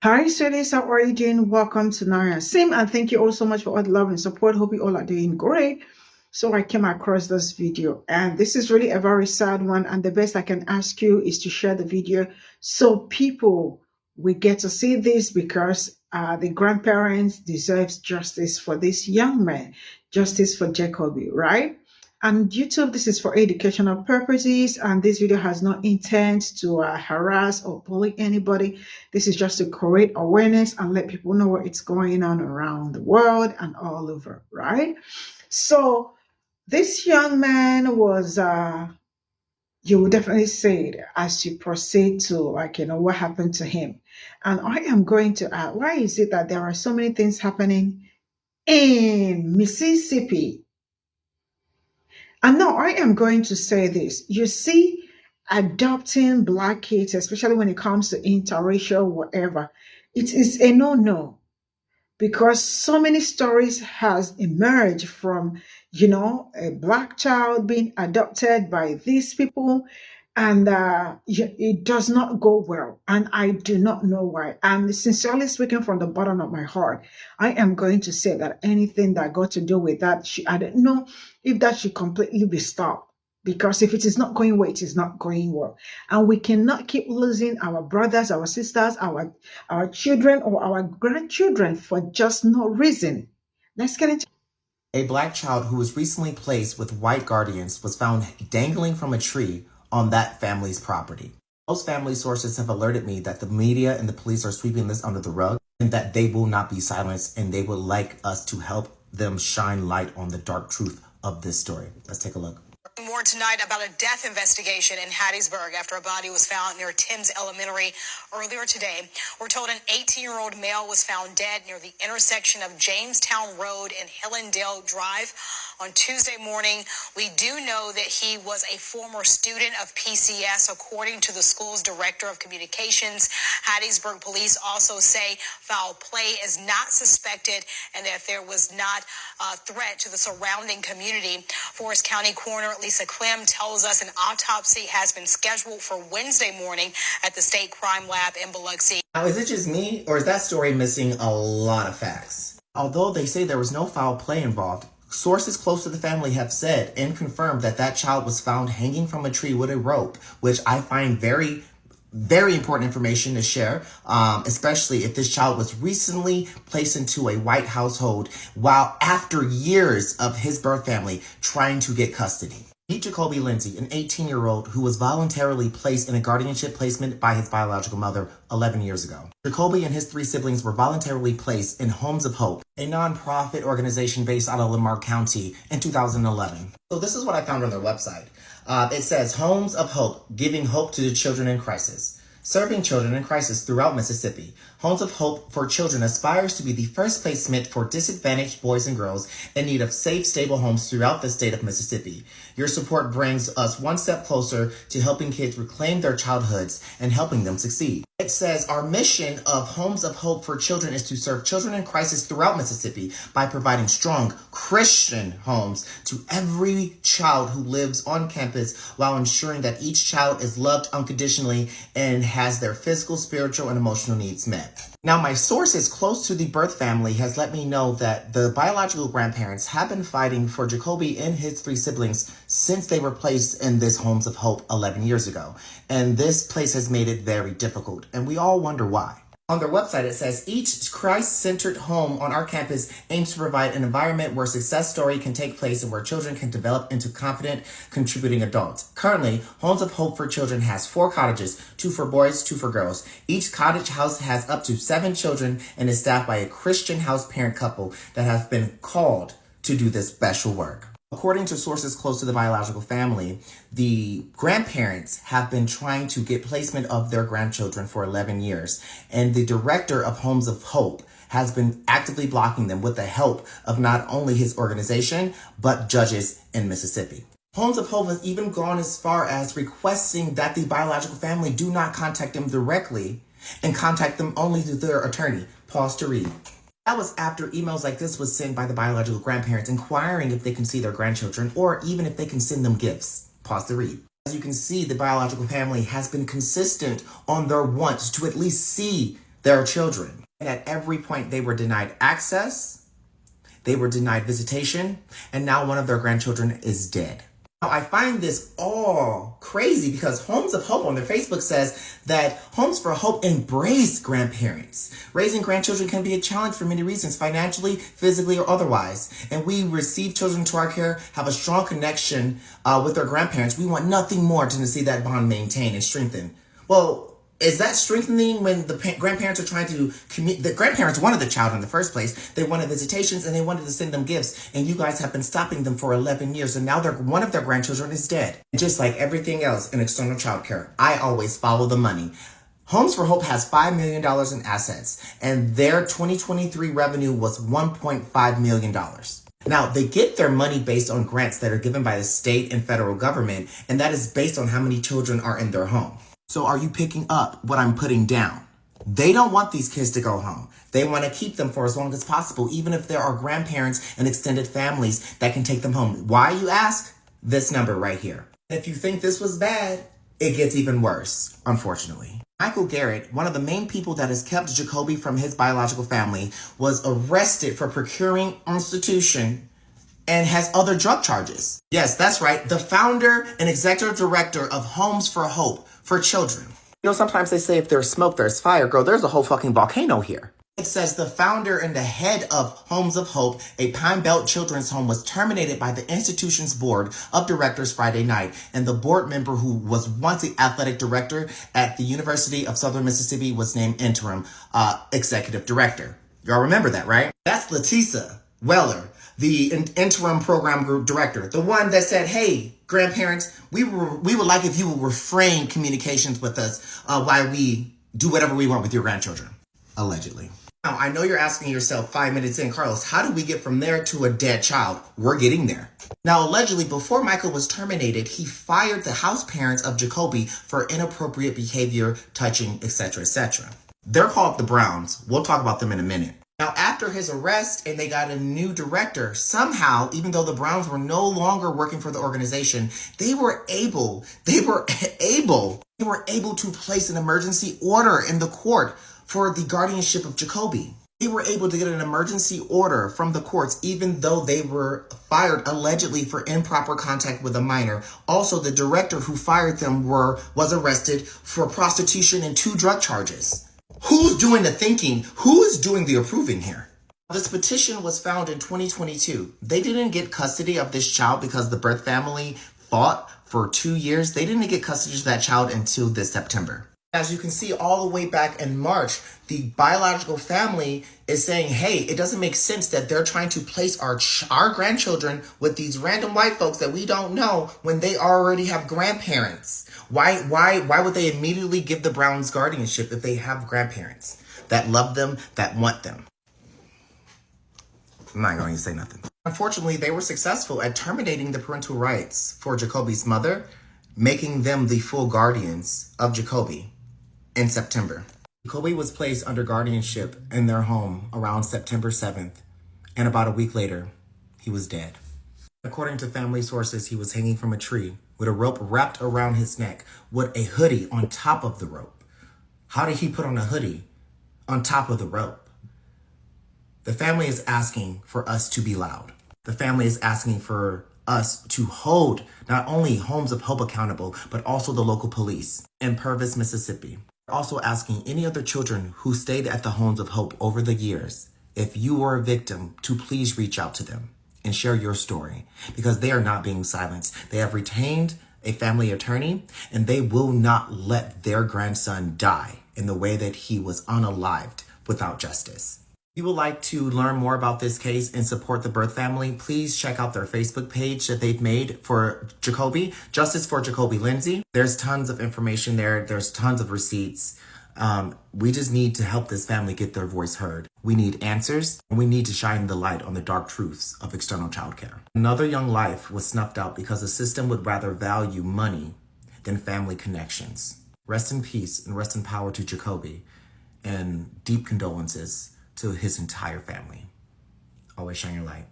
Hi, students. How are you doing? Welcome to Nara Sim, and thank you all so much for all the love and support. Hope you all are doing great. So I came across this video, and this is really a very sad one. And the best I can ask you is to share the video so people we get to see this because the grandparents deserves justice for this young man, justice for Jacoby, right? And YouTube, this is for educational purposes, and this video has no intent to harass or bully anybody. This is just to create awareness and let people know what it's going on around the world and all over, right? So this young man was, you will definitely say it as you proceed to, like, what happened to him. And I am going to add, why is it that there are so many things happening in Mississippi? And now I am going to say this. You see, adopting Black kids, especially when it comes to interracial, whatever, it is a no-no because so many stories has emerged from a Black child being adopted by these people, and it does not go well, and I do not know why. And sincerely speaking from the bottom of my heart, I am going to say that anything that got to do with that, I don't know if that should completely be stopped, because if it is not going well, it is not going well. And we cannot keep losing our brothers, our sisters, our children or our grandchildren for just no reason. Let's get into A Black child who was recently placed with white guardians was found dangling from a tree on that family's property. Most family sources have alerted me that the media and the police are sweeping this under the rug and that they will not be silenced, and they would like us to help them shine light on the dark truth of this story. Let's take a look. More tonight about a death investigation in Hattiesburg after a body was found near Timms Elementary earlier today. We're told an 18-year-old male was found dead near the intersection of Jamestown Road and Hillendale Drive on Tuesday morning. We do know that he was a former student of PCS, according to the school's director of communications. Hattiesburg police also say foul play is not suspected and that there was not a threat to the surrounding community. Forest County Coroner Lisa Clem tells us an autopsy has been scheduled for Wednesday morning at the State Crime Lab in Biloxi. Now, is it just me, or is that story missing a lot of facts? Although they say there was no foul play involved, sources close to the family have said and confirmed that that child was found hanging from a tree with a rope, which I find very important information to share, especially if this child was recently placed into a white household while after years of his birth family trying to get custody. Meet Jacoby Lindsay, an 18-year-old who was voluntarily placed in a guardianship placement by his biological mother 11 years ago. Jacoby and his 3 siblings were voluntarily placed in Homes of Hope, a nonprofit organization based out of Lamar County, in 2011. So this is what I found on their website. It says, Homes of Hope, giving hope to the children in crisis. Serving children in crisis throughout Mississippi, Homes of Hope for Children aspires to be the first placement for disadvantaged boys and girls in need of safe, stable homes throughout the state of Mississippi. Your support brings us one step closer to helping kids reclaim their childhoods and helping them succeed. It says our mission of Homes of Hope for Children is to serve children in crisis throughout Mississippi by providing strong Christian homes to every child who lives on campus while ensuring that each child is loved unconditionally and has their physical, spiritual, and emotional needs met. Now, my sources close to the birth family has let me know that the biological grandparents have been fighting for Jacoby and his 3 siblings since they were placed in this Homes of Hope 11 years ago. And this place has made it very difficult, and we all wonder why. On their website, it says, each Christ-centered home on our campus aims to provide an environment where success story can take place and where children can develop into confident, contributing adults. Currently, Homes of Hope for Children has 4 cottages, 2 for boys, 2 for girls. Each cottage house has up to 7 children and is staffed by a Christian house parent couple that have been called to do this special work. According to sources close to the biological family, the grandparents have been trying to get placement of their grandchildren for 11 years, and the director of Homes of Hope has been actively blocking them with the help of not only his organization, but judges in Mississippi. Homes of Hope has even gone as far as requesting that the biological family do not contact them directly and contact them only through their attorney. Pause to read. That was after emails like this was sent by the biological grandparents inquiring if they can see their grandchildren or even if they can send them gifts. Pause to read. As you can see, the biological family has been consistent on their want to at least see their children. And at every point, they were denied access, they were denied visitation, and now one of their grandchildren is dead. Now, I find this all crazy because Homes of Hope on their Facebook says that Homes for Hope embrace grandparents. Raising grandchildren can be a challenge for many reasons, financially, physically, or otherwise. And we receive children to our care, have a strong connection with their grandparents. We want nothing more than to see that bond maintained and strengthened. Well, is that strengthening when the grandparents are trying to the grandparents wanted the child in the first place. They wanted visitations and they wanted to send them gifts. And you guys have been stopping them for 11 years. And now one of their grandchildren is dead. Just like everything else in external child care, I always follow the money. Homes for Hope has $5 million in assets, and their 2023 revenue was $1.5 million. Now, they get their money based on grants that are given by the state and federal government, and that is based on how many children are in their home. So are you picking up what I'm putting down? They don't want these kids to go home. They want to keep them for as long as possible, even if there are grandparents and extended families that can take them home. Why, you ask? This number right here. If you think this was bad, it gets even worse, unfortunately. Michael Garrett, one of the main people that has kept Jacoby from his biological family, was arrested for procuring prostitution and has other drug charges. Yes, that's right. The founder and executive director of Homes for Hope for Children. You know, sometimes they say if there's smoke, there's fire. Girl, there's a whole fucking volcano here. It says the founder and the head of Homes of Hope, a Pine Belt children's home, was terminated by the institution's board of directors Friday night. And the board member who was once the athletic director at the University of Southern Mississippi was named interim executive director. Y'all remember that, right? That's Letisa Weller, the interim program group director, the one that said, hey, grandparents, we would like if you would refrain communications with us while we do whatever we want with your grandchildren, allegedly. Now, I know you're asking yourself 5 minutes in, Carlos, how do we get from there to a dead child? We're getting there. Now, allegedly, before Michael was terminated, he fired the house parents of Jacoby for inappropriate behavior, touching, etc., etc. They're called the Browns. We'll talk about them in a minute. Now, after his arrest and they got a new director, somehow, even though the Browns were no longer working for the organization, they were able to place an emergency order in the court for the guardianship of Jacoby. They were able to get an emergency order from the courts, even though they were fired allegedly for improper contact with a minor. Also, the director who fired them was arrested for prostitution and 2 drug charges. Who's doing the thinking? Who is doing the approving here? This petition was found in 2022. They didn't get custody of this child because the birth family fought for 2 years. They didn't get custody of that child until this September. As you can see, all the way back in March, the biological family is saying, hey, it doesn't make sense that they're trying to place our grandchildren with these random white folks that we don't know when they already have grandparents. Why would they immediately give the Browns guardianship if they have grandparents that love them, that want them? I'm not going to say nothing. Unfortunately, they were successful at terminating the parental rights for Jacoby's mother, making them the full guardians of Jacoby in September. Jacoby was placed under guardianship in their home around September 7th, and about a week later, he was dead. According to family sources, he was hanging from a tree with a rope wrapped around his neck with a hoodie on top of the rope. How did he put on a hoodie on top of the rope? The family is asking for us to be loud. The family is asking for us to hold not only Homes of Hope accountable, but also the local police in Purvis, Mississippi. We're also asking any other children who stayed at the Homes of Hope over the years, if you were a victim, to please reach out to them and share your story, because they are not being silenced. They have retained a family attorney, and they will not let their grandson die in the way that he was unalived without justice. If you would like to learn more about this case and support the birth family, please check out their Facebook page that they've made for Jacoby, Justice for Jacoby Lindsay. There's tons of information there. There's tons of receipts. We just need to help this family get their voice heard. We need answers, and we need to shine the light on the dark truths of external childcare. Another young life was snuffed out because the system would rather value money than family connections. Rest in peace and rest in power to Jacoby, and deep condolences to his entire family. Always shine your light.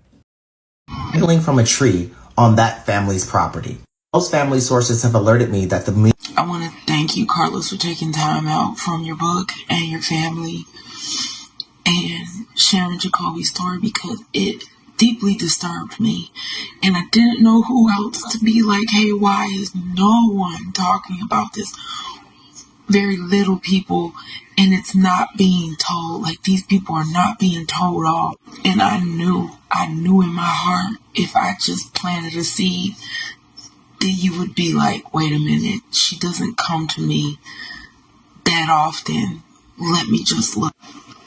Hanging from a tree on that family's property. Most family sources have alerted me that the I want to thank you, Carlos, for taking time out from your book and your family and sharing Jacoby's story, because it deeply disturbed me. And I didn't know who else to be like, hey, why is no one talking about this? Very little people, and it's not being told. Like, these people are not being told off. And I knew in my heart, if I just planted a seed, that you would be like, wait a minute, she doesn't come to me that often. Let me just look.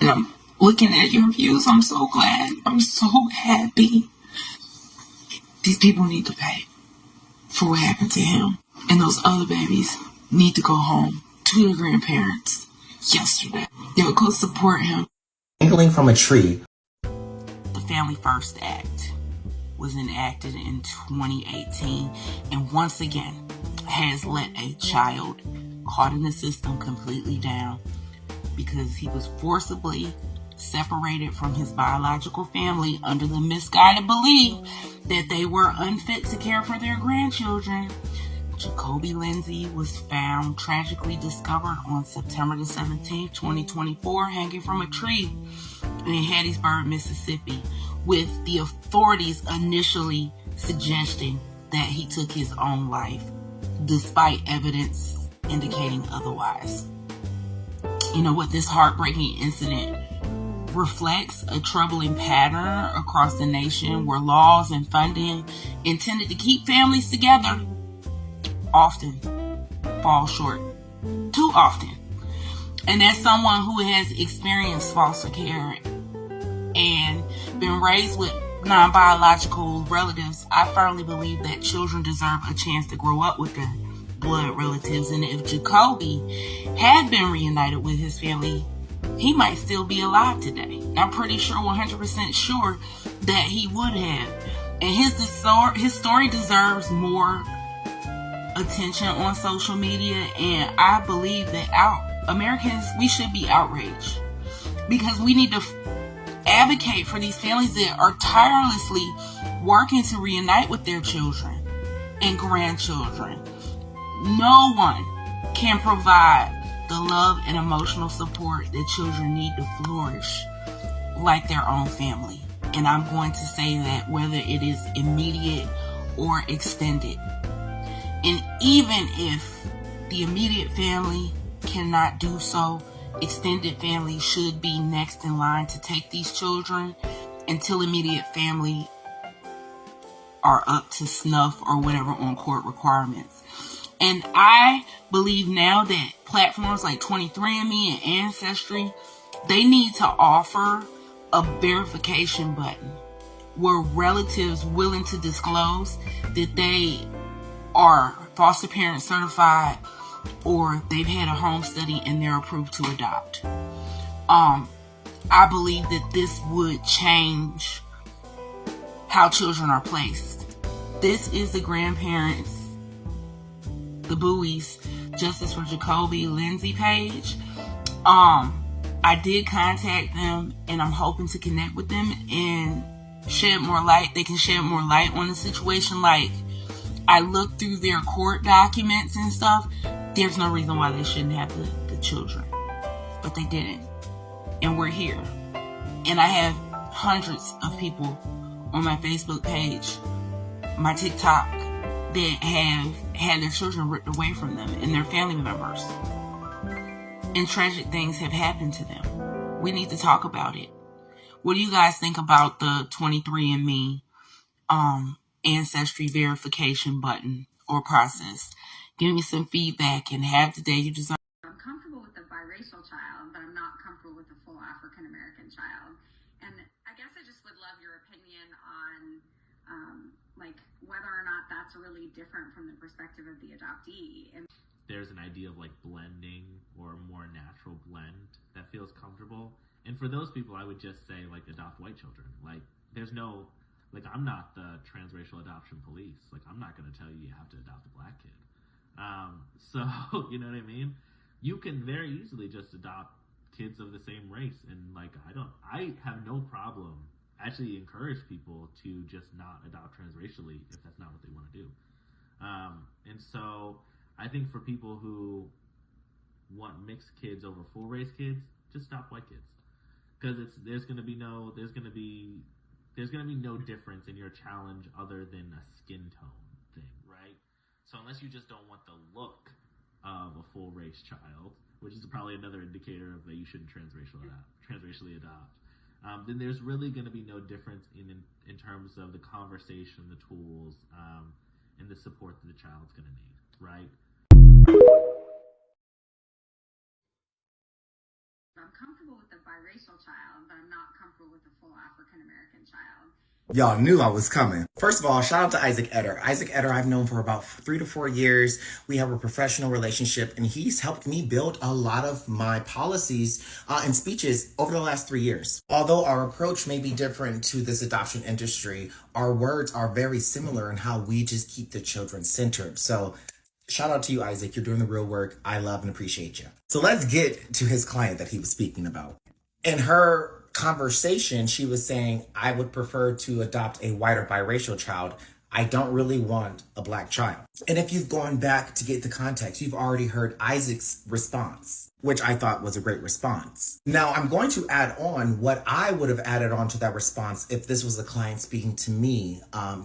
And I'm looking at your views. I'm so glad. I'm so happy. These people need to pay for what happened to him. And those other babies need to go home to their grandparents yesterday. They would go support him. Ngling from a tree. The Family First Act was enacted in 2018, and once again has let a child caught in the system completely down, because he was forcibly separated from his biological family under the misguided belief that they were unfit to care for their grandchildren. Jacoby Lindsay was found tragically discovered on September the 17th, 2024, hanging from a tree in Hattiesburg, Mississippi, with the authorities initially suggesting that he took his own life, despite evidence indicating otherwise. You know what? This heartbreaking incident reflects a troubling pattern across the nation where laws and funding intended to keep families together often fall short, too often. And as someone who has experienced foster care and been raised with non-biological relatives, I firmly believe that children deserve a chance to grow up with their blood relatives. And if Jacoby had been reunited with his family, he might still be alive today. I'm pretty sure, 100% sure, that he would have. And his story deserves more attention on social media, and I believe that Americans, we should be outraged, because we need to advocate for these families that are tirelessly working to reunite with their children and grandchildren. No one can provide the love and emotional support that children need to flourish like their own family. And I'm going to say that whether it is immediate or extended. And even if the immediate family cannot do so, extended family should be next in line to take these children until immediate family are up to snuff or whatever on court requirements. And I believe now that platforms like 23andMe and Ancestry, they need to offer a verification button where relatives willing to disclose that they are foster parent certified or they've had a home study and they're approved to adopt. I believe that this would change how children are placed. This is the grandparents, the Buoys, Justice for Jacoby Lindsay page. I did contact them, and I'm hoping to connect with them and shed more light. They can shed more light on the situation. Like, I looked through their court documents and stuff. There's no reason why they shouldn't have the children, but they didn't. And we're here. And I have hundreds of people on my Facebook page, my TikTok, that have had their children ripped away from them and their family members. And tragic things have happened to them. We need to talk about it. What do you guys think about the 23andMe ancestry verification button or process? Give me some feedback and have the day you deserve. I'm comfortable with the biracial child, but I'm not comfortable with the full African American child. And I guess I just would love your opinion on like whether or not that's really different from the perspective of the adoptee. And there's an idea of like blending or a more natural blend that feels comfortable. And for those people, I would just say like adopt white children. Like there's no, like I'm not the transracial adoption police. Like I'm not going to tell you you have to adopt a black kid. So you know what I mean? You can very easily just adopt kids of the same race. And like, I have no problem. I actually encourage people to just not adopt transracially if that's not what they want to do. And so I think for people who want mixed kids over full race kids, just adopt white kids, because there's gonna be no difference in your challenge other than a skin tone thing, right? So unless you just don't want the look of a full race child, which is probably another indicator of that you shouldn't transracially adopt, then there's really going to be no difference in terms of the conversation, the tools, and the support that the child's going to need, right? I'm comfortable with a biracial child, but I'm not comfortable with a full African American child. Y'all knew I was coming. First of all, shout out to Isaac Etter. Isaac Etter I've known for about 3 to 4 years. We have a professional relationship, and he's helped me build a lot of my policies and speeches over the last 3 years. Although our approach may be different to this adoption industry, our words are very similar in how we just keep the children centered. So shout out to you, Isaac. You're doing the real work. I love and appreciate you. So let's get to his client that he was speaking about. In her conversation, she was saying, I would prefer to adopt a white or biracial child. I don't really want a black child. And if you've gone back to get the context, you've already heard Isaac's response, which I thought was a great response. Now, I'm going to add on what I would have added on to that response if this was a client speaking to me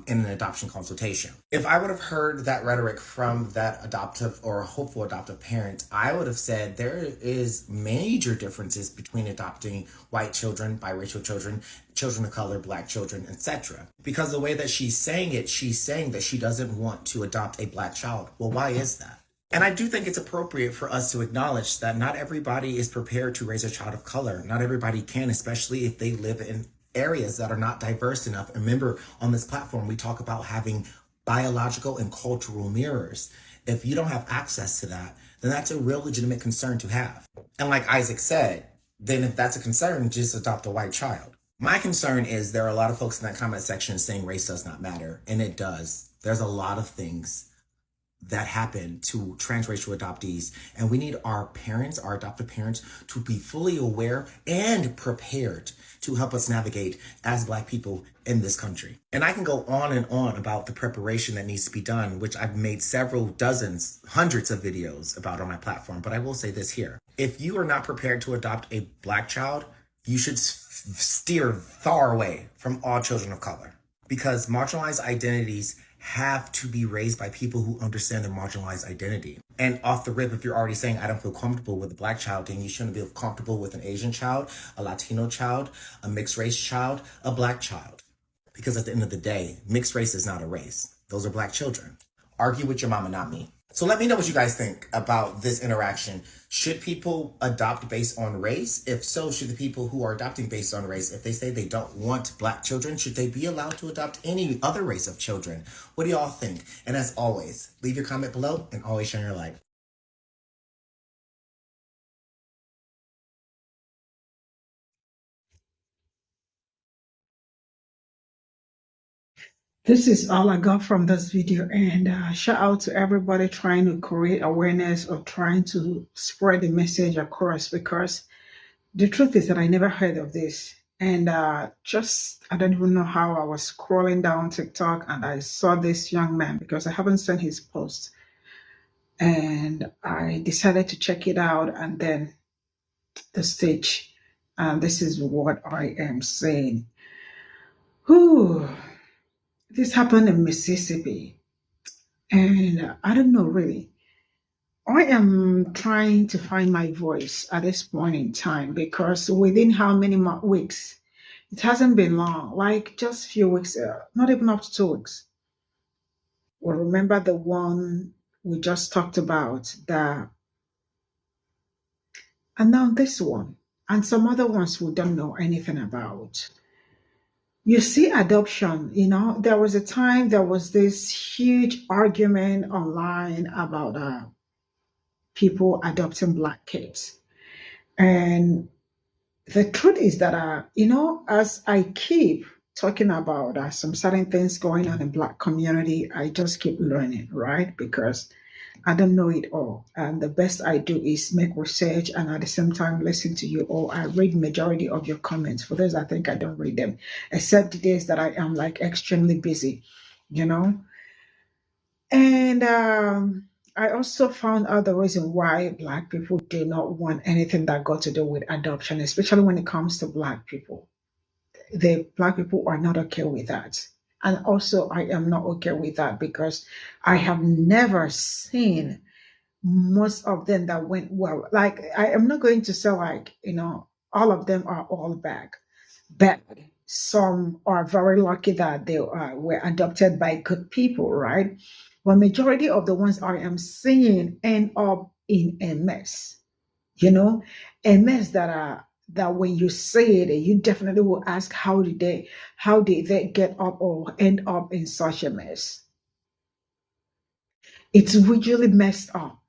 in an adoption consultation. If I would have heard that rhetoric from that adoptive or hopeful adoptive parent, I would have said there is major differences between adopting white children, biracial children, children of color, black children, etc. Because the way that she's saying it, she's saying that she doesn't want to adopt a black child. Well, why is that? And I do think it's appropriate for us to acknowledge that not everybody is prepared to raise a child of color. Not everybody can, especially if they live in areas that are not diverse enough. And remember, on this platform, we talk about having biological and cultural mirrors. If you don't have access to that, then that's a real legitimate concern to have. And like Isaac said, then if that's a concern, just adopt a white child. My concern is there are a lot of folks in that comment section saying race does not matter, and it does. There's a lot of things that happen to transracial adoptees, and we need our parents, our adoptive parents, to be fully aware and prepared to help us navigate as Black people in this country. And I can go on and on about the preparation that needs to be done, which I've made several dozens, hundreds of videos about on my platform, but I will say this here. If you are not prepared to adopt a Black child, you should steer far away from all children of color, because marginalized identities have to be raised by people who understand their marginalized identity. And off the rip, if you're already saying, I don't feel comfortable with a Black child, then you shouldn't feel comfortable with an Asian child, a Latino child, a mixed race child, a Black child. Because at the end of the day, mixed race is not a race. Those are Black children. Argue with your mama, not me. So let me know what you guys think about this interaction. Should people adopt based on race? If so, should the people who are adopting based on race, if they say they don't want Black children, should they be allowed to adopt any other race of children? What do y'all think? And as always, leave your comment below and always shine your light. This is all I got from this video, and shout out to everybody trying to create awareness or trying to spread the message across, because the truth is that I never heard of this. And I don't even know how I was scrolling down TikTok and I saw this young man, because I haven't seen his post, and I decided to check it out, and then the stage, and this is what I am saying. Whew. This happened in Mississippi, and I don't know really. I am trying to find my voice at this point in time, because within how many weeks? It hasn't been long, like just a few weeks, not even up to 2 weeks. Well, remember the one we just talked about, and now this one, and some other ones we don't know anything about. You see, adoption, there was a time there was this huge argument online about people adopting Black kids. And the truth is that, as I keep talking about some certain things going on in Black community, I just keep learning, right? Because I don't know it all. And the best I do is make research and at the same time listen to you all. I read majority of your comments. For those, I think I don't read them, except the days that I am like extremely busy, And I also found out the reason why Black people do not want anything that got to do with adoption, especially when it comes to Black people. The Black people are not okay with that. And also, I am not okay with that because I have never seen most of them that went well. Like, I am not going to say, like, all of them are all bad. Some are very lucky that they were adopted by good people, right? But majority of the ones I am seeing end up in a mess, a mess that when you see it, you definitely will ask how did they get up or end up in such a mess? It's really messed up.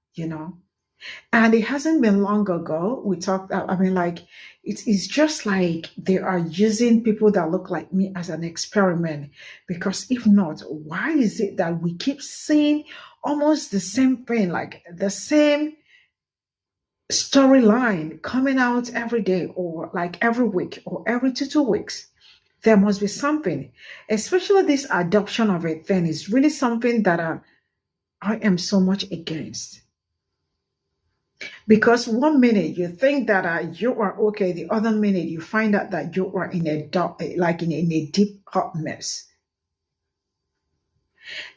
And it hasn't been long ago we talked. I mean, like, it's just like they are using people that look like me as an experiment. Because if not, why is it that we keep seeing almost the same thing, like the same storyline coming out every day, or like every week, or every two weeks? There must be something. Especially this adoption of a thing is really something that I am so much against. Because one minute you think that you are okay, the other minute you find out that you are in a dark, like in a deep hot mess.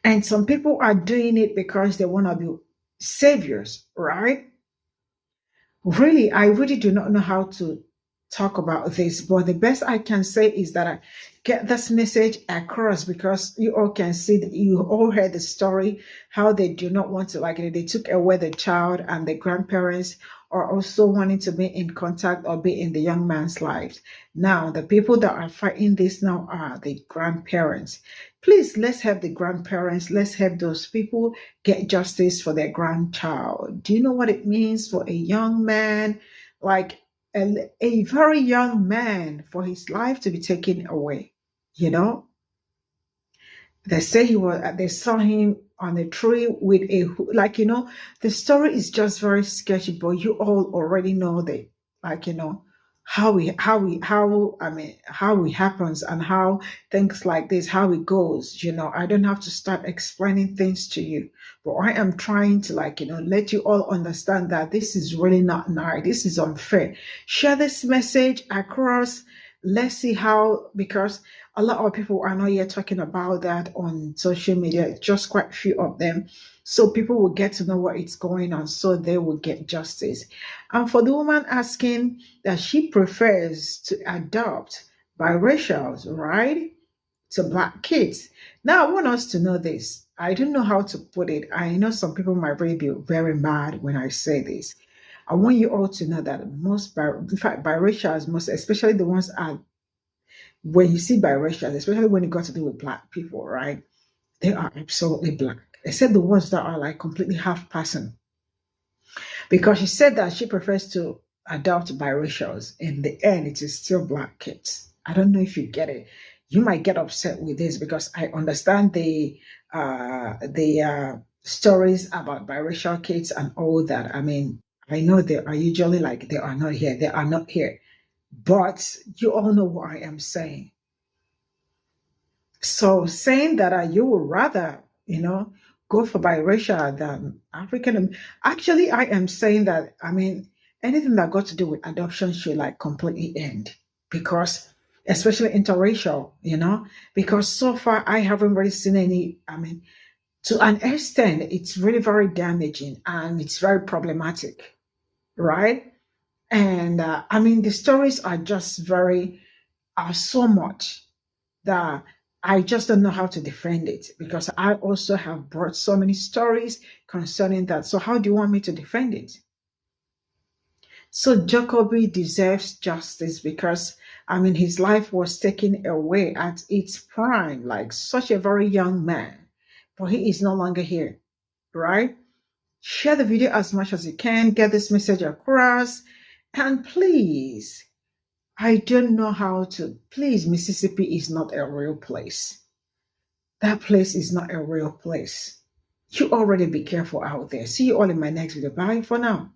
And some people are doing it because they want to be saviors, right? Really, I really do not know how to talk about this, but the best I can say is that I get this message across because you all can see that you all heard the story, how they do not want to, like, they took away the child, and the grandparents are also wanting to be in contact or be in the young man's life. Now, the people that are fighting this now are the grandparents. Please, let's help the grandparents. Let's help those people get justice for their grandchild. Do you know what it means for a young man, like a very young man, for his life to be taken away? They say they saw him on a tree with the story is just very sketchy, but you all already know that, like, how it happens, and how things like this, how it goes. I don't have to start explaining things to you, but I am trying to, like, let you all understand that this is really not nice. This is unfair. Share this message across. Let's see how, because a lot of people are not yet talking about that on social media, just quite a few of them. So people will get to know what is going on, so they will get justice. And for the woman asking that she prefers to adopt biracials, right, to Black kids. Now, I want us to know this. I don't know how to put it. I know some people might really be very mad when I say this. I want you all to know that in fact, biracials, most especially the ones when you see biracials, especially when it got to do with Black people, right? They are absolutely Black, except the ones that are like completely half person. Because she said that she prefers to adopt biracials. In the end, it is still Black kids. I don't know if you get it. You might get upset with this because I understand the stories about biracial kids and all that. I mean, I know they are usually like they are not here. They are not here. But you all know what I am saying. So saying that you would rather, go for biracial than African. Actually, I am saying that, I mean, anything that got to do with adoption should like completely end, because especially interracial, because so far I haven't really seen any. I mean, to an extent, it's really very damaging and it's very problematic, right? And I mean, the stories are just are so much that I just don't know how to defend it, because I also have brought so many stories concerning that. So how do you want me to defend it? So Jacoby deserves justice because, I mean, his life was taken away at its prime, like such a very young man, but he is no longer here, right? Share the video as much as you can, get this message across, and please, I don't know how to. Please, Mississippi is not a real place. That place is not a real place. You already be careful out there. See you all in my next video. Bye for now.